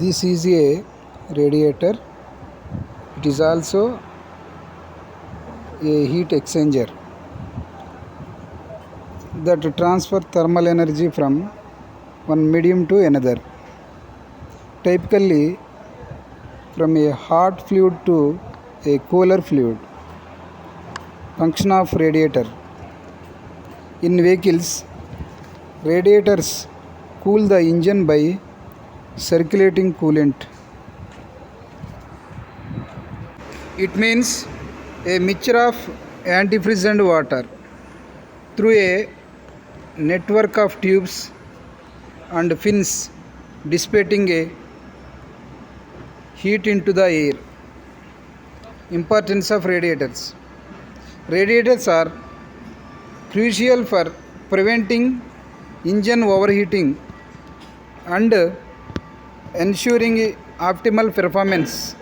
This is a radiator. It is also a heat exchanger that transfer thermal energy from one medium to another, typically from a hot fluid to a cooler fluid. Function of radiator. In vehicles, radiators cool the engine by circulating coolant. It means a mixture of antifreeze and water through a network of tubes and fins dissipating a heat into the air. Importance of radiators. Radiators are crucial for preventing engine overheating and ensuring optimal performance